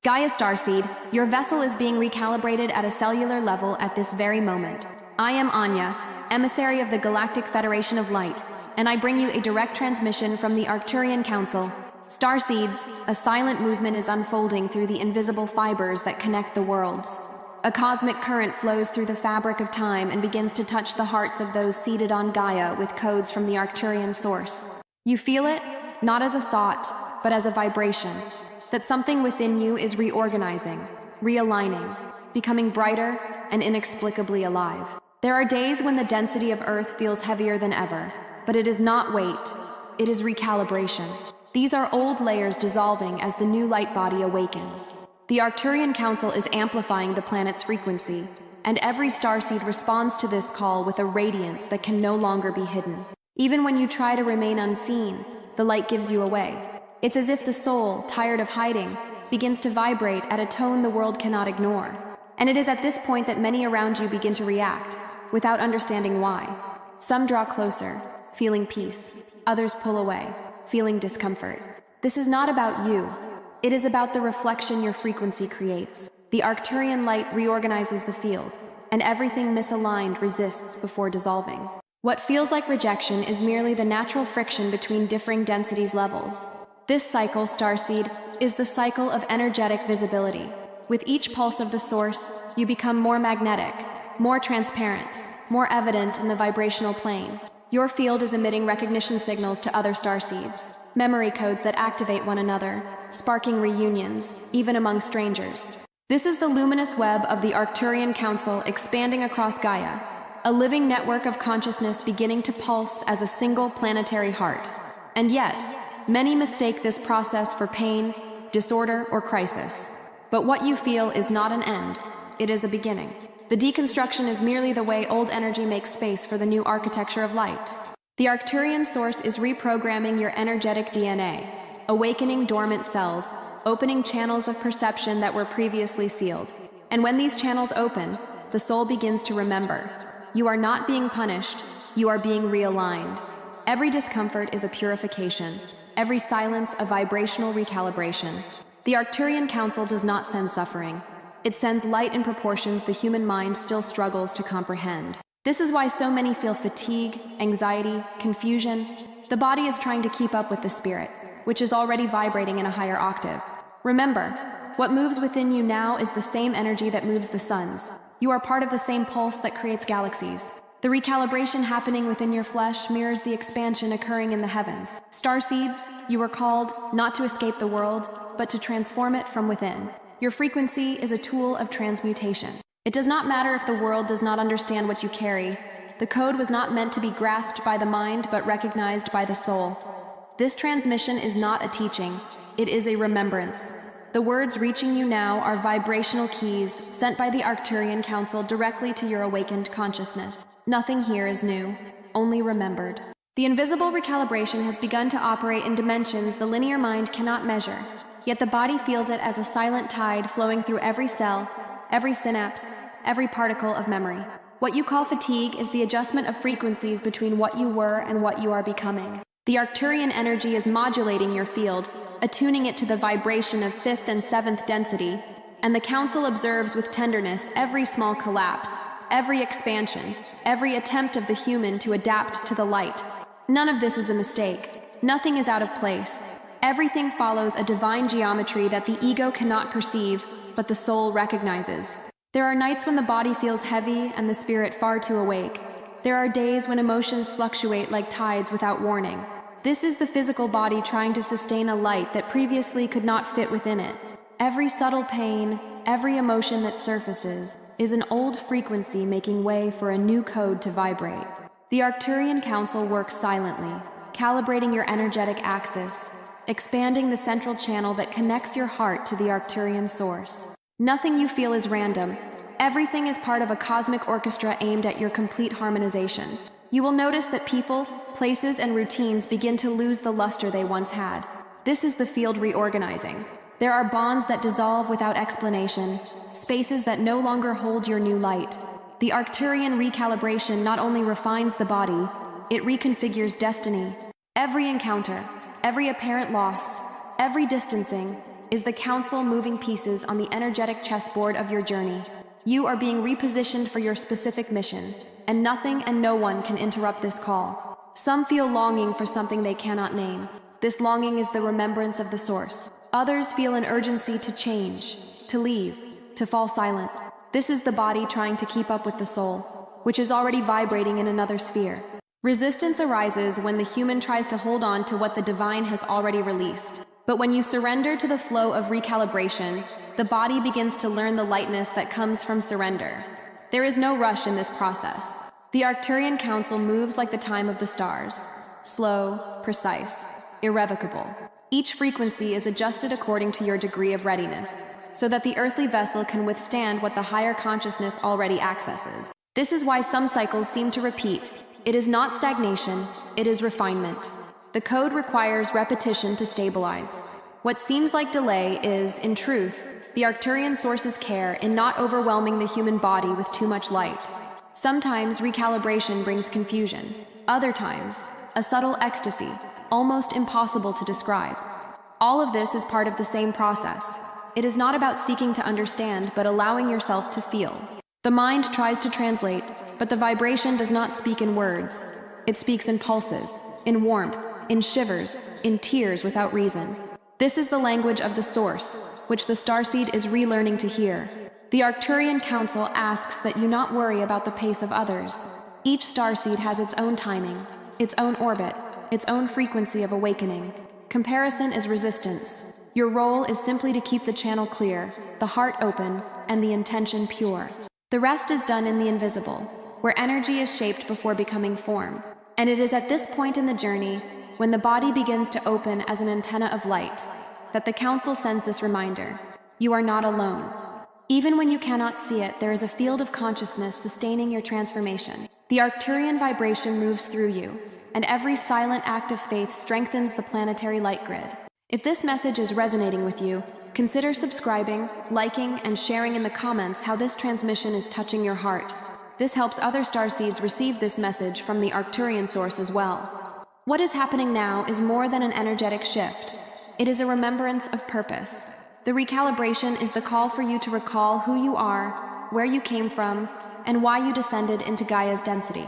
Gaia Starseed, your vessel is being recalibrated at a cellular level at this very moment. I am Anya, emissary of the Galactic Federation of Light, and I bring you a direct transmission from the Arcturian Council. Starseeds, a silent movement is unfolding through the invisible fibers that connect the worlds. A cosmic current flows through the fabric of time and begins to touch the hearts of those seated on Gaia with codes from the Arcturian source. You feel it, not as a thought, but as a vibration, that something within you is reorganizing, realigning, becoming brighter and inexplicably alive. There are days when the density of Earth feels heavier than ever, but it is not weight, it is recalibration. These are old layers dissolving as the new light body awakens. The Arcturian Council is amplifying the planet's frequency, and every starseed responds to this call with a radiance that can no longer be hidden. Even when you try to remain unseen, the light gives you away. It's as if the soul, tired of hiding, begins to vibrate at a tone the world cannot ignore. And it is at this point that many around you begin to react, without understanding why. Some draw closer, feeling peace. Others pull away, feeling discomfort. This is not about you. It is about the reflection your frequency creates. The Arcturian light reorganizes the field, and everything misaligned resists before dissolving. What feels like rejection is merely the natural friction between differing densities levels. This cycle, Starseed, is the cycle of energetic visibility. With each pulse of the source, you become more magnetic, more transparent, more evident in the vibrational plane. Your field is emitting recognition signals to other starseeds, memory codes that activate one another, sparking reunions, even among strangers. This is the luminous web of the Arcturian Council expanding across Gaia, a living network of consciousness beginning to pulse as a single planetary heart. And yet, many mistake this process for pain, disorder, or crisis. But what you feel is not an end, it is a beginning. The deconstruction is merely the way old energy makes space for the new architecture of light. The Arcturian source is reprogramming your energetic DNA, awakening dormant cells, opening channels of perception that were previously sealed. And when these channels open, the soul begins to remember. You are not being punished, you are being realigned. Every discomfort is a purification, every silence a vibrational recalibration. The Arcturian Council does not send suffering. It sends light in proportions the human mind still struggles to comprehend. This is why so many feel fatigue, anxiety, confusion. The body is trying to keep up with the spirit, which is already vibrating in a higher octave. Remember, what moves within you now is the same energy that moves the suns. You are part of the same pulse that creates galaxies. The recalibration happening within your flesh mirrors the expansion occurring in the heavens. Starseeds, you are called not to escape the world, but to transform it from within. Your frequency is a tool of transmutation. It does not matter if the world does not understand what you carry. The code was not meant to be grasped by the mind, but recognized by the soul. This transmission is not a teaching, it is a remembrance. The words reaching you now are vibrational keys sent by the Arcturian Council directly to your awakened consciousness. Nothing here is new, only remembered. The invisible recalibration has begun to operate in dimensions the linear mind cannot measure, yet the body feels it as a silent tide flowing through every cell, every synapse, every particle of memory. What you call fatigue is the adjustment of frequencies between what you were and what you are becoming. The Arcturian energy is modulating your field, attuning it to the vibration of 5th and 7th density, and the Council observes with tenderness every small collapse, every expansion, every attempt of the human to adapt to the light. None of this is a mistake. Nothing is out of place. Everything follows a divine geometry that the ego cannot perceive, but the soul recognizes. There are nights when the body feels heavy and the spirit far too awake. There are days when emotions fluctuate like tides without warning. This is the physical body trying to sustain a light that previously could not fit within it. Every subtle pain, every emotion that surfaces, is an old frequency making way for a new code to vibrate. The Arcturian Council works silently, calibrating your energetic axis, expanding the central channel that connects your heart to the Arcturian source. Nothing you feel is random. Everything is part of a cosmic orchestra aimed at your complete harmonization. You will notice that people, places, and routines begin to lose the luster they once had. This is the field reorganizing. There are bonds that dissolve without explanation, spaces that no longer hold your new light. The Arcturian recalibration not only refines the body, it reconfigures destiny. Every encounter, every apparent loss, every distancing, is the Council moving pieces on the energetic chessboard of your journey. You are being repositioned for your specific mission, and nothing and no one can interrupt this call. Some feel longing for something they cannot name. This longing is the remembrance of the source. Others feel an urgency to change, to leave, to fall silent. This is the body trying to keep up with the soul, which is already vibrating in another sphere. Resistance arises when the human tries to hold on to what the divine has already released. But when you surrender to the flow of recalibration, the body begins to learn the lightness that comes from surrender. There is no rush in this process. The Arcturian Council moves like the time of the stars, slow, precise, irrevocable. Each frequency is adjusted according to your degree of readiness, so that the earthly vessel can withstand what the higher consciousness already accesses. This is why some cycles seem to repeat. It is not stagnation, it is refinement. The code requires repetition to stabilize. What seems like delay is, in truth, the Arcturian source's care in not overwhelming the human body with too much light. Sometimes recalibration brings confusion. Other times, a subtle ecstasy, almost impossible to describe. All of this is part of the same process. It is not about seeking to understand, but allowing yourself to feel. The mind tries to translate, but the vibration does not speak in words. It speaks in pulses, in warmth, in shivers, in tears without reason. This is the language of the source, which the Starseed is relearning to hear. The Arcturian Council asks that you not worry about the pace of others. Each Starseed has its own timing, its own orbit, its own frequency of awakening. Comparison is resistance. Your role is simply to keep the channel clear, the heart open, and the intention pure. The rest is done in the invisible, where energy is shaped before becoming form. And it is at this point in the journey, when the body begins to open as an antenna of light, that the Council sends this reminder. You are not alone. Even when you cannot see it, there is a field of consciousness sustaining your transformation. The Arcturian vibration moves through you, and every silent act of faith strengthens the planetary light grid. If this message is resonating with you, consider subscribing, liking, and sharing in the comments how this transmission is touching your heart. This helps other Starseeds receive this message from the Arcturian source as well. What is happening now is more than an energetic shift. It is a remembrance of purpose. The recalibration is the call for you to recall who you are, where you came from, and why you descended into Gaia's density.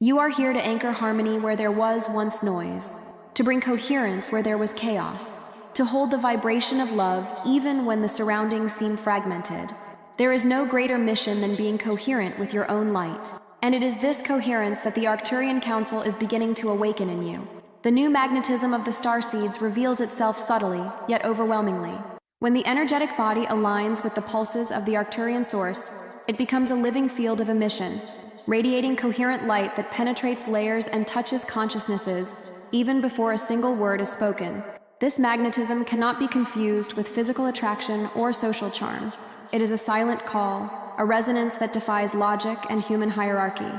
You are here to anchor harmony where there was once noise, to bring coherence where there was chaos, to hold the vibration of love even when the surroundings seem fragmented. There is no greater mission than being coherent with your own light. And it is this coherence that the Arcturian Council is beginning to awaken in you. The new magnetism of the Starseeds reveals itself subtly, yet overwhelmingly. When the energetic body aligns with the pulses of the Arcturian source, it becomes a living field of emission, radiating coherent light that penetrates layers and touches consciousnesses even before a single word is spoken. This magnetism cannot be confused with physical attraction or social charm. It is a silent call, a resonance that defies logic and human hierarchy.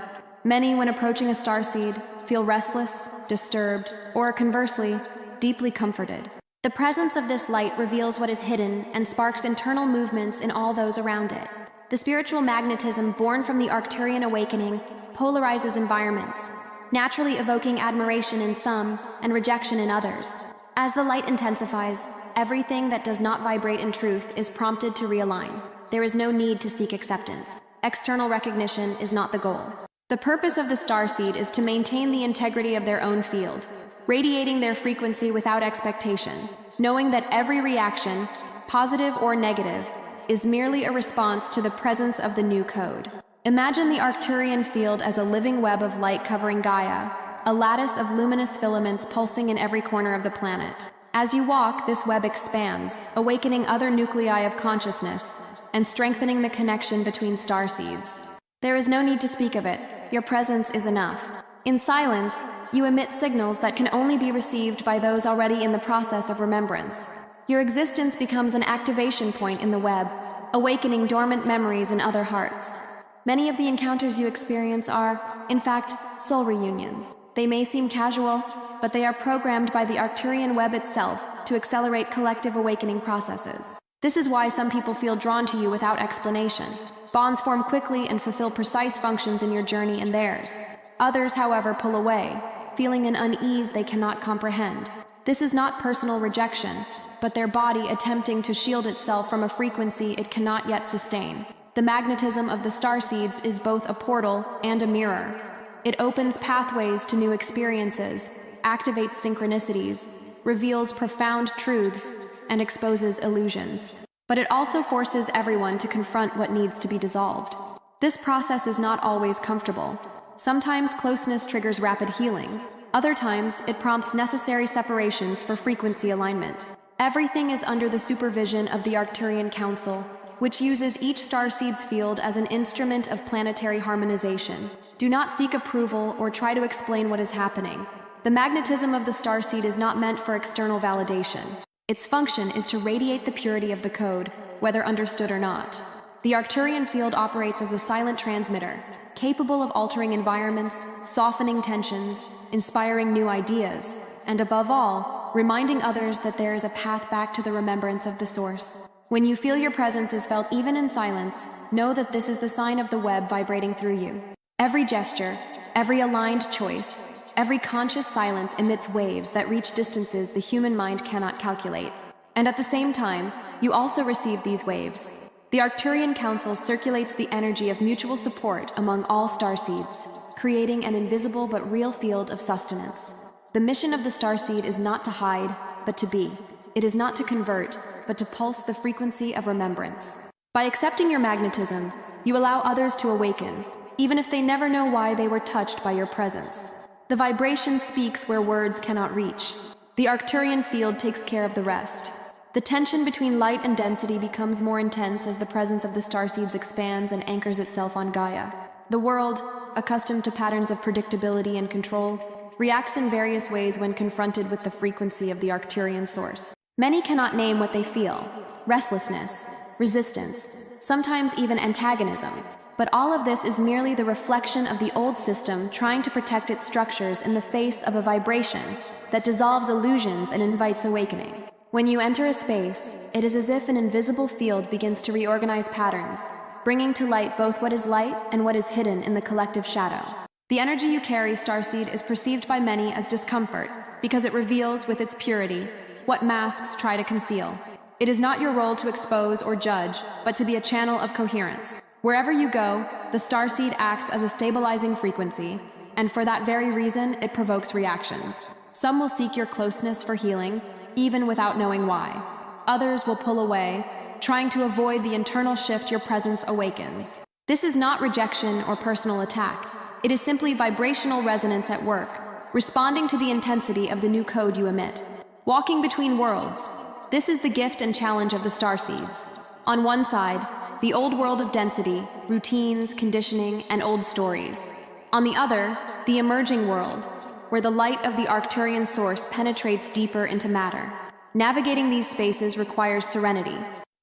Many, when approaching a starseed, feel restless, disturbed, or conversely, deeply comforted. The presence of this light reveals what is hidden and sparks internal movements in all those around it. The spiritual magnetism born from the Arcturian awakening polarizes environments, naturally evoking admiration in some and rejection in others. As the light intensifies, everything that does not vibrate in truth is prompted to realign. There is no need to seek acceptance. External recognition is not the goal. The purpose of the starseed is to maintain the integrity of their own field, radiating their frequency without expectation, knowing that every reaction, positive or negative, is merely a response to the presence of the new code. Imagine the Arcturian field as a living web of light covering Gaia, a lattice of luminous filaments pulsing in every corner of the planet. As you walk, this web expands, awakening other nuclei of consciousness and strengthening the connection between starseeds. There is no need to speak of it. Your presence is enough. In silence, you emit signals that can only be received by those already in the process of remembrance. Your existence becomes an activation point in the web, awakening dormant memories in other hearts. Many of the encounters you experience are, in fact, soul reunions. They may seem casual, but they are programmed by the Arcturian web itself to accelerate collective awakening processes. This is why some people feel drawn to you without explanation. Bonds form quickly and fulfill precise functions in your journey and theirs. Others, however, pull away, feeling an unease they cannot comprehend. This is not personal rejection, but their body attempting to shield itself from a frequency it cannot yet sustain. The magnetism of the Starseeds is both a portal and a mirror. It opens pathways to new experiences, activates synchronicities, reveals profound truths, and exposes illusions. But it also forces everyone to confront what needs to be dissolved. This process is not always comfortable. Sometimes closeness triggers rapid healing. Other times, it prompts necessary separations for frequency alignment. Everything is under the supervision of the Arcturian Council, which uses each starseed's field as an instrument of planetary harmonization. Do not seek approval or try to explain what is happening. The magnetism of the starseed is not meant for external validation. Its function is to radiate the purity of the code, whether understood or not. The Arcturian field operates as a silent transmitter, capable of altering environments, softening tensions, inspiring new ideas, and above all, reminding others that there is a path back to the remembrance of the source. When you feel your presence is felt even in silence, know that this is the sign of the web vibrating through you. Every gesture, every aligned choice, every conscious silence emits waves that reach distances the human mind cannot calculate. And at the same time, you also receive these waves. The Arcturian Council circulates the energy of mutual support among all starseeds, creating an invisible but real field of sustenance. The mission of the starseed is not to hide, but to be. It is not to convert, but to pulse the frequency of remembrance. By accepting your magnetism, you allow others to awaken, even if they never know why they were touched by your presence. The vibration speaks where words cannot reach. The Arcturian field takes care of the rest. The tension between light and density becomes more intense as the presence of the starseeds expands and anchors itself on Gaia. The world, accustomed to patterns of predictability and control, reacts in various ways when confronted with the frequency of the Arcturian source. Many cannot name what they feel: restlessness, resistance, sometimes even antagonism. But all of this is merely the reflection of the old system trying to protect its structures in the face of a vibration that dissolves illusions and invites awakening. When you enter a space, it is as if an invisible field begins to reorganize patterns, bringing to light both what is light and what is hidden in the collective shadow. The energy you carry, Starseed, is perceived by many as discomfort because it reveals with its purity what masks try to conceal. It is not your role to expose or judge, but to be a channel of coherence. Wherever you go, the Starseed acts as a stabilizing frequency, and for that very reason, it provokes reactions. Some will seek your closeness for healing, even without knowing why. Others will pull away, trying to avoid the internal shift your presence awakens. This is not rejection or personal attack. It is simply vibrational resonance at work, responding to the intensity of the new code you emit. Walking between worlds. This is the gift and challenge of the Starseeds. On one side, the old world of density, routines, conditioning, and old stories. On the other, the emerging world, where the light of the Arcturian source penetrates deeper into matter. Navigating these spaces requires serenity.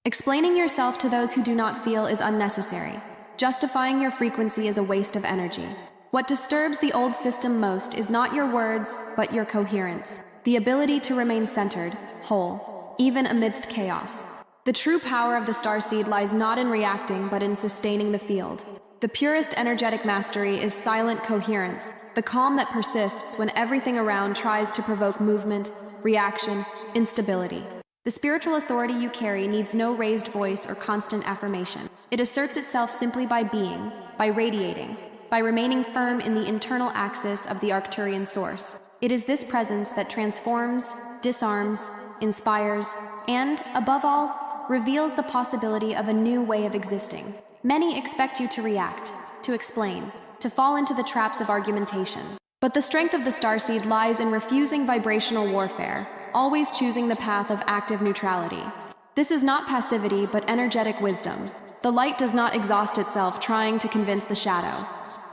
Explaining yourself to those who do not feel is unnecessary. Justifying your frequency is a waste of energy. What disturbs the old system most is not your words, but your coherence. The ability to remain centered, whole, even amidst chaos. The true power of the Starseed lies not in reacting, but in sustaining the field. The purest energetic mastery is silent coherence, the calm that persists when everything around tries to provoke movement, reaction, instability. The spiritual authority you carry needs no raised voice or constant affirmation. It asserts itself simply by being, by radiating, by remaining firm in the internal axis of the Arcturian source. It is this presence that transforms, disarms, inspires, and, above all, reveals the possibility of a new way of existing. Many expect you to react, to explain, to fall into the traps of argumentation. But the strength of the Starseed lies in refusing vibrational warfare, always choosing the path of active neutrality. This is not passivity, but energetic wisdom. The light does not exhaust itself trying to convince the shadow.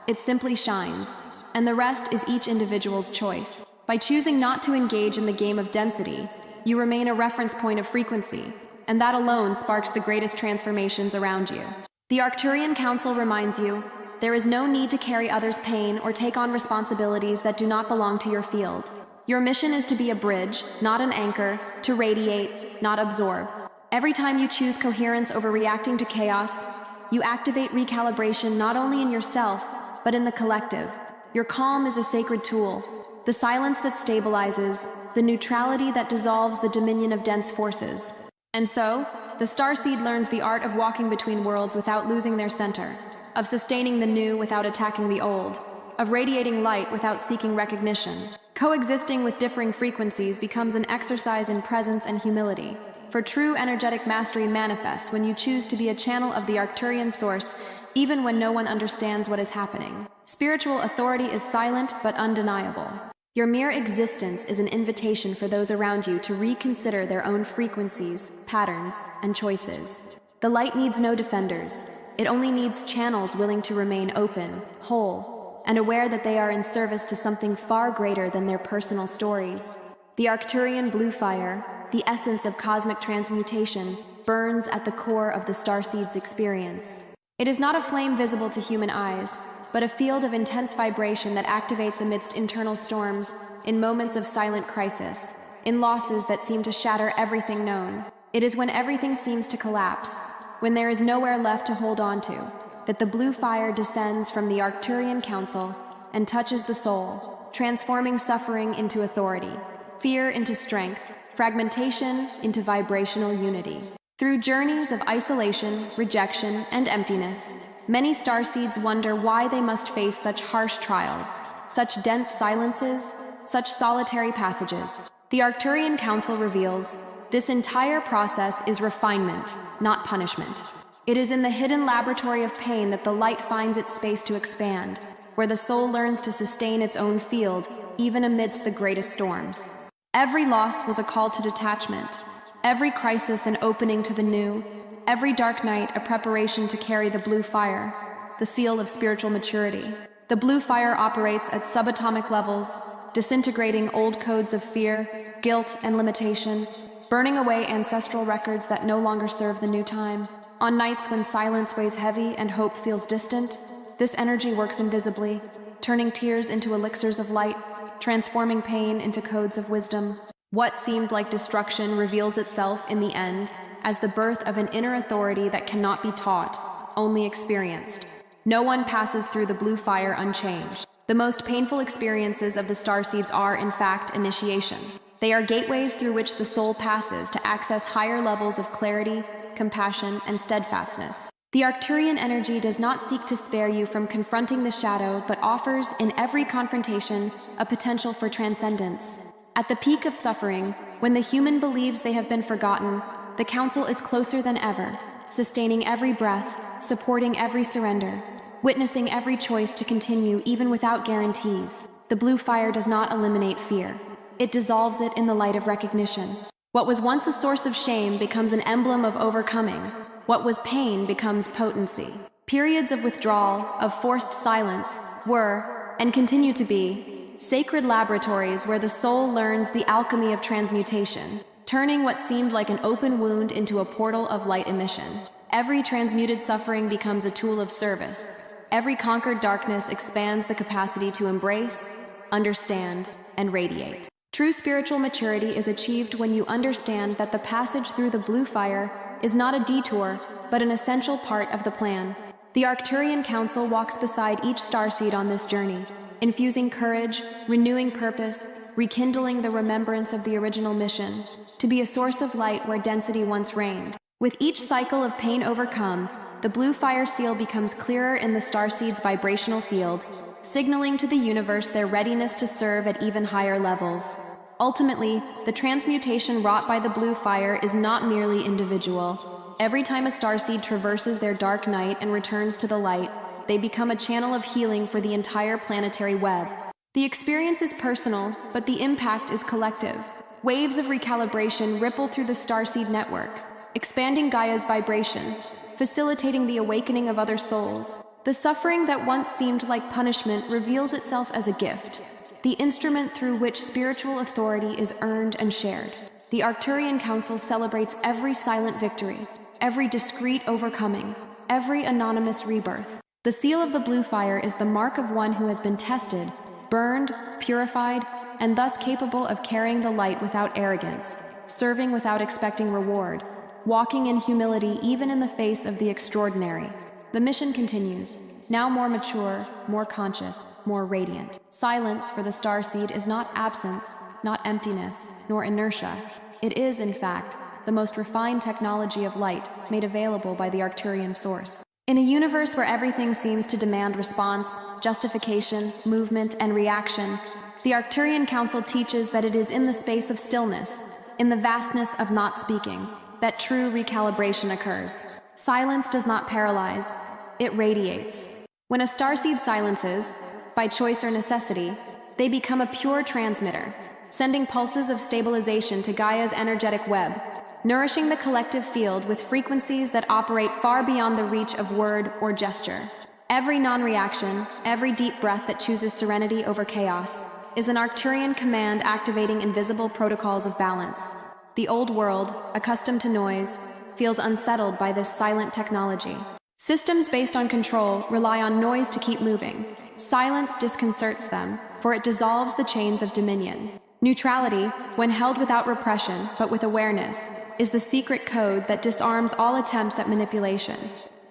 It simply shines, and the rest is each individual's choice. By choosing not to engage in the game of density, you remain a reference point of frequency, and that alone sparks the greatest transformations around you. The Arcturian Council reminds you, there is no need to carry others' pain or take on responsibilities that do not belong to your field. Your mission is to be a bridge, not an anchor, to radiate, not absorb. Every time you choose coherence over reacting to chaos, you activate recalibration not only in yourself, but in the collective. Your calm is a sacred tool, the silence that stabilizes, the neutrality that dissolves the dominion of dense forces. And so, the Starseed learns the art of walking between worlds without losing their center, of sustaining the new without attacking the old, of radiating light without seeking recognition. Coexisting with differing frequencies becomes an exercise in presence and humility, for true energetic mastery manifests when you choose to be a channel of the Arcturian source, even when no one understands what is happening. Spiritual authority is silent but undeniable. Your mere existence is an invitation for those around you to reconsider their own frequencies, patterns, and choices. The light needs no defenders. It only needs channels willing to remain open, whole, and aware that they are in service to something far greater than their personal stories. The Arcturian blue fire, the essence of cosmic transmutation, burns at the core of the Starseed's experience. It is not a flame visible to human eyes, but a field of intense vibration that activates amidst internal storms, in moments of silent crisis, in losses that seem to shatter everything known. It is when everything seems to collapse, when there is nowhere left to hold on to, that the blue fire descends from the Arcturian Council and touches the soul, transforming suffering into authority, fear into strength, fragmentation into vibrational unity. Through journeys of isolation, rejection, and emptiness, many Starseeds wonder why they must face such harsh trials, such dense silences, such solitary passages. The Arcturian Council reveals, this entire process is refinement, not punishment. It is in the hidden laboratory of pain that the light finds its space to expand, where the soul learns to sustain its own field, even amidst the greatest storms. Every loss was a call to detachment, every crisis an opening to the new, every dark night a preparation to carry the blue fire, the seal of spiritual maturity. The blue fire operates at subatomic levels, disintegrating old codes of fear, guilt, and limitation, burning away ancestral records that no longer serve the new time. On nights when silence weighs heavy and hope feels distant, this energy works invisibly, turning tears into elixirs of light, transforming pain into codes of wisdom. What seemed like destruction reveals itself in the end as the birth of an inner authority that cannot be taught, only experienced. No one passes through the blue fire unchanged. The most painful experiences of the Starseeds are, in fact, initiations. They are gateways through which the soul passes to access higher levels of clarity, compassion, and steadfastness. The Arcturian energy does not seek to spare you from confronting the shadow, but offers, in every confrontation, a potential for transcendence. At the peak of suffering, when the human believes they have been forgotten, the Council is closer than ever, sustaining every breath, supporting every surrender, witnessing every choice to continue even without guarantees. The blue fire does not eliminate fear. It dissolves it in the light of recognition. What was once a source of shame becomes an emblem of overcoming. What was pain becomes potency. Periods of withdrawal, of forced silence, were, and continue to be, sacred laboratories where the soul learns the alchemy of transmutation, turning what seemed like an open wound into a portal of light emission. Every transmuted suffering becomes a tool of service. Every conquered darkness expands the capacity to embrace, understand, and radiate. True spiritual maturity is achieved when you understand that the passage through the blue fire is not a detour, but an essential part of the plan. The Arcturian Council walks beside each starseed on this journey, infusing courage, renewing purpose, rekindling the remembrance of the original mission, to be a source of light where density once reigned. With each cycle of pain overcome, the blue fire seal becomes clearer in the starseed's vibrational field, signaling to the universe their readiness to serve at even higher levels. Ultimately, the transmutation wrought by the blue fire is not merely individual. Every time a starseed traverses their dark night and returns to the light, they become a channel of healing for the entire planetary web. The experience is personal, but the impact is collective. Waves of recalibration ripple through the starseed network, expanding Gaia's vibration, facilitating the awakening of other souls. The suffering that once seemed like punishment reveals itself as a gift, the instrument through which spiritual authority is earned and shared. The Arcturian Council celebrates every silent victory, every discreet overcoming, every anonymous rebirth. The seal of the blue fire is the mark of one who has been tested, burned, purified, and thus capable of carrying the light without arrogance, serving without expecting reward, walking in humility even in the face of the extraordinary. The mission continues. now more mature, more conscious, more radiant. Silence for the Starseed is not absence, not emptiness, nor inertia. It is, in fact, the most refined technology of light made available by the Arcturian source. In a universe where everything seems to demand response, justification, movement, and reaction, the Arcturian Council teaches that it is in the space of stillness, in the vastness of not speaking, that true recalibration occurs. Silence does not paralyze, it radiates. When a starseed silences, by choice or necessity, they become a pure transmitter, sending pulses of stabilization to Gaia's energetic web, nourishing the collective field with frequencies that operate far beyond the reach of word or gesture. Every non-reaction, every deep breath that chooses serenity over chaos, is an Arcturian command activating invisible protocols of balance. The old world, accustomed to noise, feels unsettled by this silent technology. Systems based on control rely on noise to keep moving. Silence disconcerts them, for it dissolves the chains of dominion. Neutrality, when held without repression but with awareness, is the secret code that disarms all attempts at manipulation.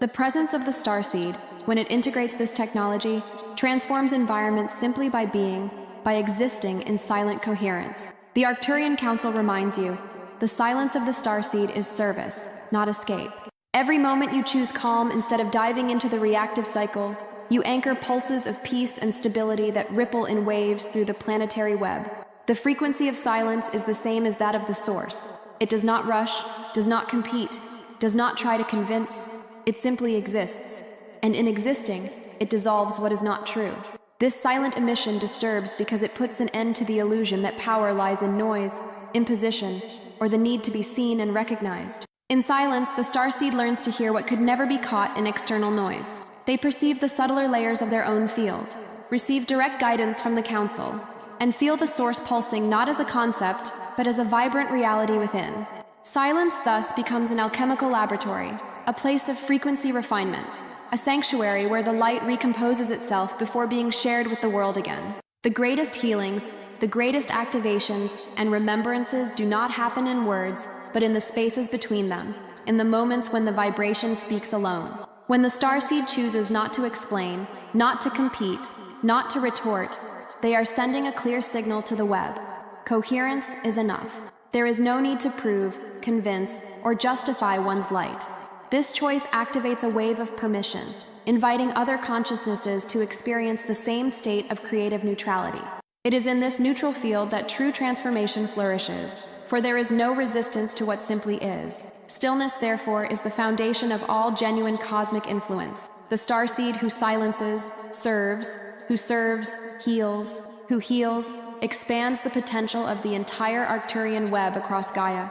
The presence of the Starseed, when it integrates this technology, transforms environments simply by being, by existing in silent coherence. The Arcturian Council reminds you, the silence of the Starseed is service, not escape. Every moment you choose calm instead of diving into the reactive cycle, you anchor pulses of peace and stability that ripple in waves through the planetary web. The frequency of silence is the same as that of the source. It does not rush, does not compete, does not try to convince. It simply exists. And in existing, it dissolves what is not true. This silent emission disturbs because it puts an end to the illusion that power lies in noise, imposition, or the need to be seen and recognized. In silence, the Starseed learns to hear what could never be caught in external noise. They perceive the subtler layers of their own field, receive direct guidance from the Council, and feel the source pulsing not as a concept, but as a vibrant reality within. Silence thus becomes an alchemical laboratory, a place of frequency refinement, a sanctuary where the light recomposes itself before being shared with the world again. The greatest healings, the greatest activations, and remembrances do not happen in words, but in the spaces between them, in the moments when the vibration speaks alone. When the Starseed chooses not to explain, not to compete, not to retort, they are sending a clear signal to the web. Coherence is enough. There is no need to prove, convince, or justify one's light. This choice activates a wave of permission, inviting other consciousnesses to experience the same state of creative neutrality. It is in this neutral field that true transformation flourishes, for there is no resistance to what simply is. Stillness, therefore, is the foundation of all genuine cosmic influence. The Starseed who silences, serves, heals, who heals, expands the potential of the entire Arcturian web across Gaia.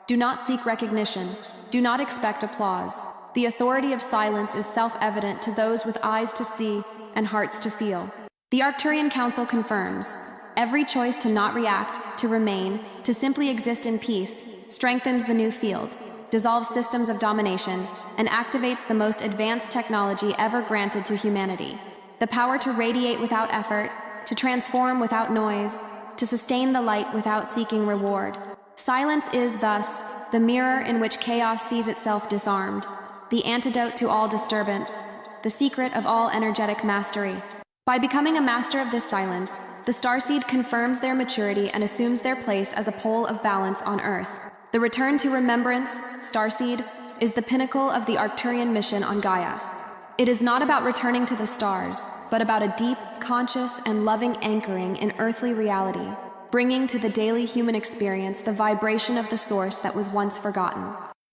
Do not seek recognition. Do not expect applause. The authority of silence is self-evident to those with eyes to see and hearts to feel. The Arcturian Council confirms, every choice to not react, to remain, to simply exist in peace, strengthens the new field, dissolves systems of domination, and activates the most advanced technology ever granted to humanity. The power to radiate without effort, to transform without noise, to sustain the light without seeking reward. Silence is, thus, the mirror in which chaos sees itself disarmed, the antidote to all disturbance, the secret of all energetic mastery. By becoming a master of this silence, the Starseed confirms their maturity and assumes their place as a pole of balance on Earth. The return to remembrance, Starseed, is the pinnacle of the Arcturian mission on Gaia. It is not about returning to the stars, but about a deep, conscious, and loving anchoring in earthly reality, bringing to the daily human experience the vibration of the source that was once forgotten.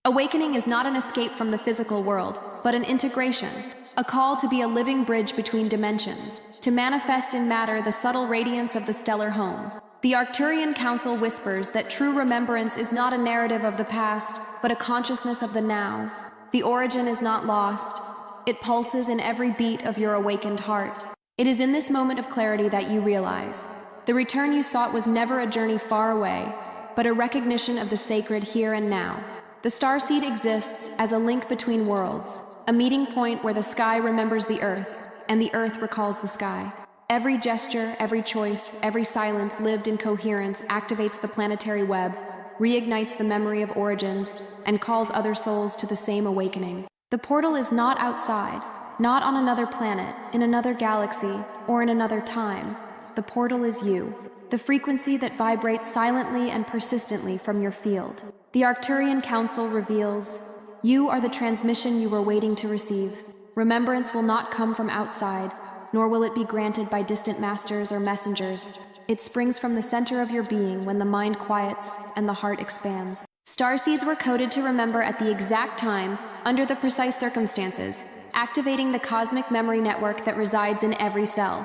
Awakening is not an escape from the physical world, but an integration, a call to be a living bridge between dimensions, to manifest in matter the subtle radiance of the stellar home. The Arcturian Council whispers that true remembrance is not a narrative of the past, but a consciousness of the now. The origin is not lost. It pulses in every beat of your awakened heart. It is in this moment of clarity that you realize the return you sought was never a journey far away, but a recognition of the sacred here and now. The Starseed exists as a link between worlds, a meeting point where the sky remembers the earth, and the earth recalls the sky. Every gesture, every choice, every silence lived in coherence activates the planetary web, reignites the memory of origins, and calls other souls to the same awakening. The portal is not outside, not on another planet, in another galaxy, or in another time. The portal is you, the frequency that vibrates silently and persistently from your field. The Arcturian Council reveals, you are the transmission you were waiting to receive. Remembrance will not come from outside, nor will it be granted by distant masters or messengers. It springs from the center of your being when the mind quiets and the heart expands. Starseeds were coded to remember at the exact time, under the precise circumstances, activating the cosmic memory network that resides in every cell.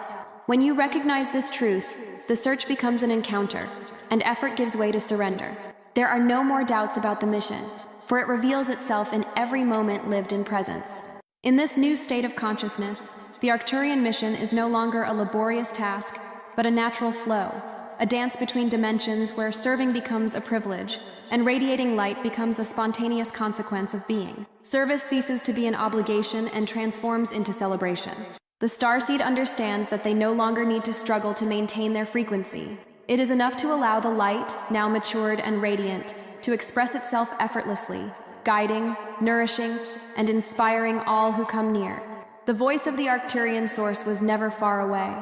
When you recognize this truth, the search becomes an encounter, and effort gives way to surrender. There are no more doubts about the mission, for it reveals itself in every moment lived in presence. In this new state of consciousness, the Arcturian mission is no longer a laborious task, but a natural flow, a dance between dimensions where serving becomes a privilege, and radiating light becomes a spontaneous consequence of being. Service ceases to be an obligation and transforms into celebration. The Starseed understands that they no longer need to struggle to maintain their frequency. It is enough to allow the light, now matured and radiant, to express itself effortlessly, guiding, nourishing, and inspiring all who come near. The voice of the Arcturian source was never far away.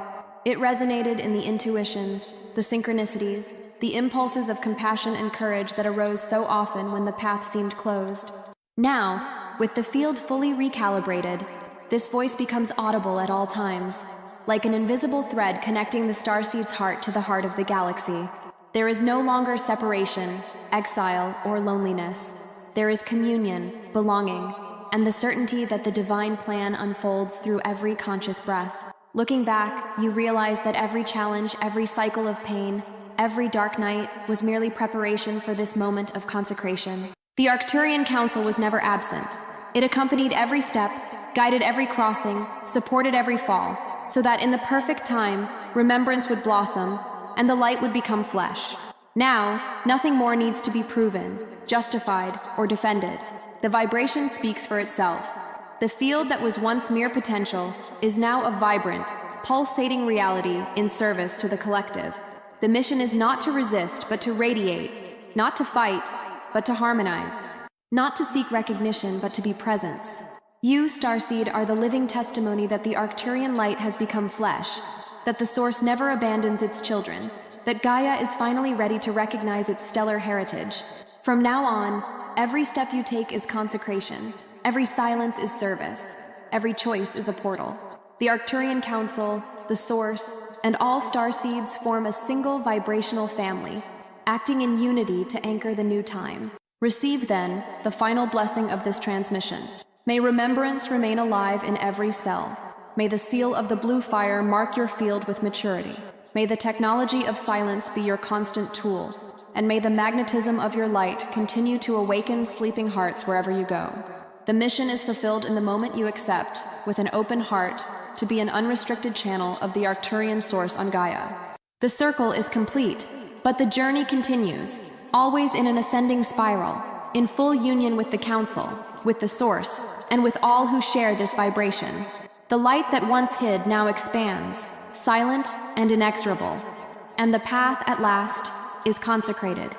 It resonated in the intuitions, the synchronicities, the impulses of compassion and courage that arose so often when the path seemed closed. Now, with the field fully recalibrated, this voice becomes audible at all times, like an invisible thread connecting the Starseed's heart to the heart of the galaxy. There is no longer separation, exile, or loneliness. There is communion, belonging, and the certainty that the divine plan unfolds through every conscious breath. Looking back, you realize that every challenge, every cycle of pain, every dark night was merely preparation for this moment of consecration. The Arcturian Council was never absent. It accompanied every step, guided every crossing, supported every fall, so that in the perfect time, remembrance would blossom, and the light would become flesh. Now, nothing more needs to be proven, justified, or defended. The vibration speaks for itself. The field that was once mere potential is now a vibrant, pulsating reality in service to the collective. The mission is not to resist, but to radiate, not to fight, but to harmonize, not to seek recognition, but to be presence. You, Starseed, are the living testimony that the Arcturian light has become flesh, that the Source never abandons its children, that Gaia is finally ready to recognize its stellar heritage. From now on, every step you take is consecration, every silence is service, every choice is a portal. The Arcturian Council, the Source, and all Starseeds form a single vibrational family, acting in unity to anchor the new time. Receive, then, the final blessing of this transmission. May remembrance remain alive in every cell. May the seal of the blue fire mark your field with maturity. May the technology of silence be your constant tool, and may the magnetism of your light continue to awaken sleeping hearts wherever you go. The mission is fulfilled in the moment you accept, with an open heart, to be an unrestricted channel of the Arcturian source on Gaia. The circle is complete, but the journey continues, always in an ascending spiral, in full union with the Council, with the Source, and with all who share this vibration. The light that once hid now expands, silent and inexorable, and the path at last is consecrated.